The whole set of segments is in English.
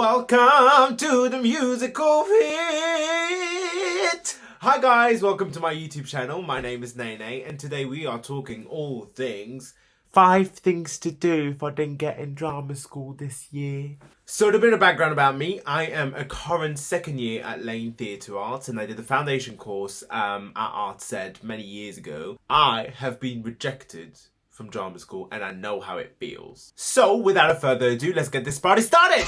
Welcome to the musical hit. Hi guys, welcome to my YouTube channel. My name is Laine, and today we are talking all things 5 things to do if I didn't get in drama school this year. So a bit of background about me. I am a current second year at Laine Theatre Arts, and I did the foundation course at Arts Ed many years ago. I have been rejected from drama school and I know how it feels. So without further ado, let's get this party started.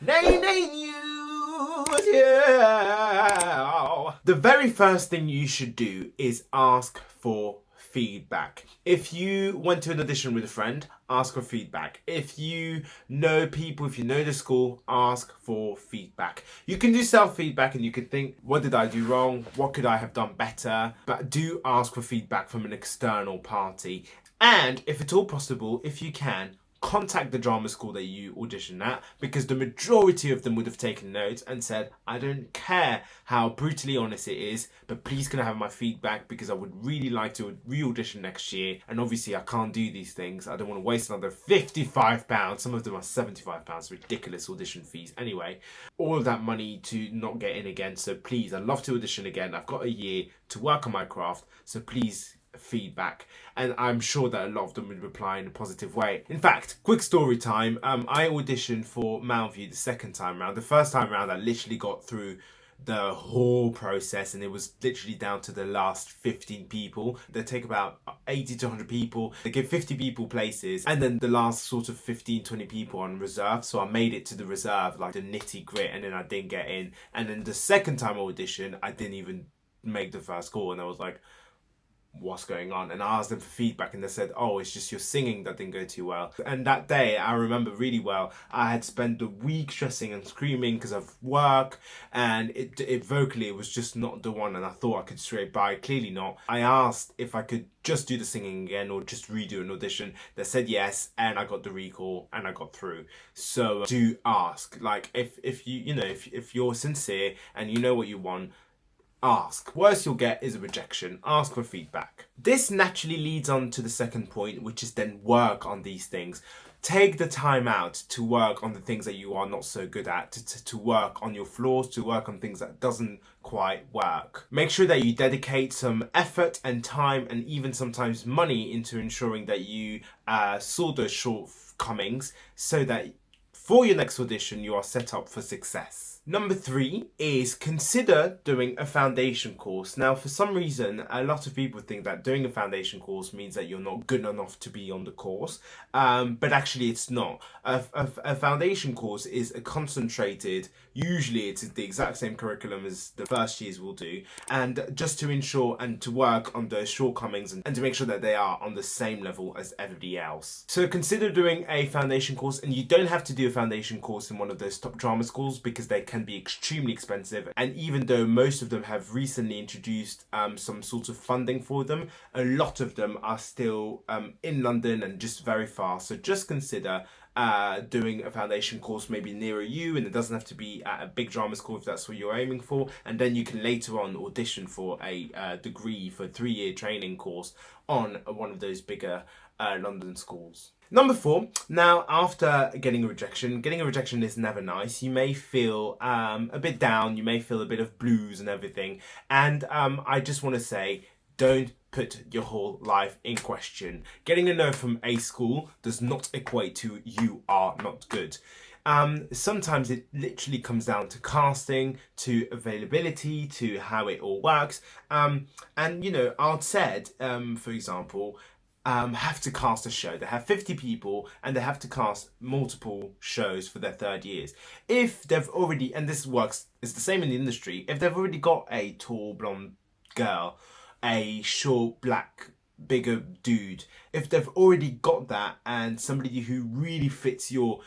Nay, news, yeah. The very first thing you should do is ask for feedback. If you went to an audition with a friend, ask for feedback. If you know people, if you know the school, ask for feedback. You can do self-feedback and you can think, what did I do wrong? What could I have done better? But do ask for feedback from an external party. And if at all possible, if you can, contact the drama school that you auditioned at, because the majority of them would have taken notes and said, I don't care how brutally honest it is, but please can I have my feedback, because I would really like to re-audition next year, and obviously I can't do these things. I don't want to waste another £55. Some of them are £75, ridiculous audition fees. Anyway, all of that money to not get in again. So please, I'd love to audition again. I've got a year to work on my craft, so please feedback. And I'm sure that a lot of them would reply in a positive way. In fact, quick story time, I auditioned for Mountview the second time round. The first time round I literally got through the whole process and it was literally down to the last 15 people. They take about 80 to 100 people, they give 50 people places, and then the last sort of 15-20 people on reserve. So I made it to the reserve, like the nitty grit, and then I didn't get in. And then the second time I auditioned, I didn't even make the first call, and I was like, what's going on? And I asked them for feedback and they said, oh, it's just your singing that didn't go too well. And that day I remember really well, I had spent the week stressing and screaming because of work, and it vocally it was just not the one, and I thought I could straight by. Clearly not. I asked if I could just do the singing again or just redo an audition. They said yes, and I got the recall and I got through. So do ask. Like if you know if you're sincere and you know what you want, ask. Worst you'll get is a rejection. Ask for feedback. This naturally leads on to the second point, which is then work on these things. Take the time out to work on the things that you are not so good at, to work on your flaws, to work on things that doesn't quite work. Make sure that you dedicate some effort and time and even sometimes money into ensuring that you sort those shortcomings so that for your next audition you are set up for success. Number 3 is consider doing a foundation course. Now, for some reason, a lot of people think that doing a foundation course means that you're not good enough to be on the course, but actually it's not. A foundation course is a concentrated, usually it's the exact same curriculum as the first years will do, and just to ensure and to work on those shortcomings and to make sure that they are on the same level as everybody else. So consider doing a foundation course, and you don't have to do a foundation course in one of those top drama schools because they can be extremely expensive, and even though most of them have recently introduced some sort of funding for them, a lot of them are still in London and just very far. So just consider doing a foundation course maybe nearer you, and it doesn't have to be at a big drama school if that's what you're aiming for, and then you can later on audition for a degree for a 3-year training course on one of those bigger London schools. Number 4, now after getting a rejection is never nice. You may feel a bit down, you may feel a bit of blues and everything, and I just want to say, don't put your whole life in question. Getting a no from a school does not equate to you are not good. Sometimes it literally comes down to casting, to availability, to how it all works. And you know, Arts Ed, for example, have to cast a show. They have 50 people and they have to cast multiple shows for their third years. If they've already, and this works, it's the same in the industry, if they've already got a tall blonde girl, a short black bigger dude, if they've already got that and somebody who really fits your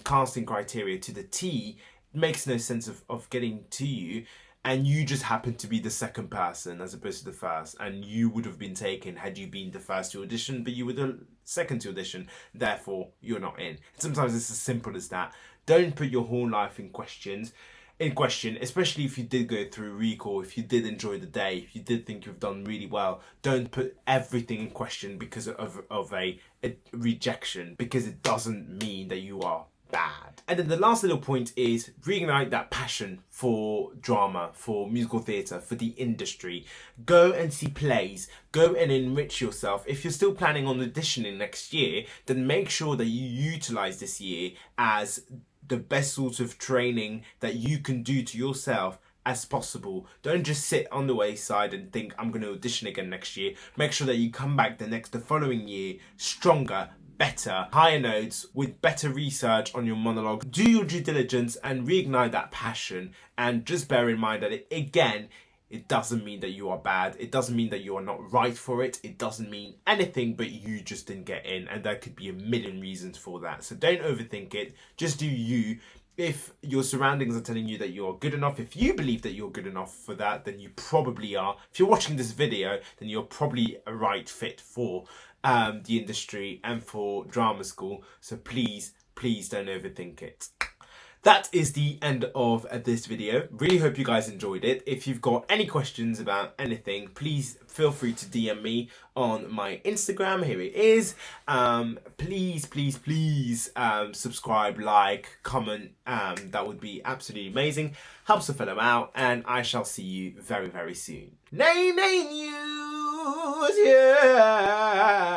casting criteria to the T, it makes no sense of getting to you, and you just happen to be the second person as opposed to the first, and you would have been taken had you been the first to audition, but you were the second to audition, therefore you're not in. Sometimes it's as simple as that. Don't put your whole life in question, especially if you did go through recall, if you did enjoy the day, if you did think you've done really well. Don't put everything in question because of a rejection, because it doesn't mean that you are bad. And then the last little point is reignite that passion for drama, for musical theatre, for the industry. Go and see plays. Go and enrich yourself. If you're still planning on auditioning next year, then make sure that you utilise this year as the best sort of training that you can do to yourself as possible. Don't just sit on the wayside and think, I'm going to audition again next year. Make sure that you come back the following year stronger, better, higher notes, with better research on your monologue. Do your due diligence and reignite that passion. And just bear in mind that it doesn't mean that you are bad. It doesn't mean that you are not right for it. It doesn't mean anything, but you just didn't get in. And there could be a million reasons for that. So don't overthink it. Just do you. If your surroundings are telling you that you are good enough, if you believe that you're good enough for that, then you probably are. If you're watching this video, then you're probably a right fit for the industry and for drama school. So please don't overthink it. That is the end of this video. Really hope you guys enjoyed it. If you've got any questions about anything, please feel free to DM me on my Instagram. Here it is. Please subscribe, like, comment. That would be absolutely amazing. Helps the fellow out, and I shall see you very, very soon. Nay, news, yeah.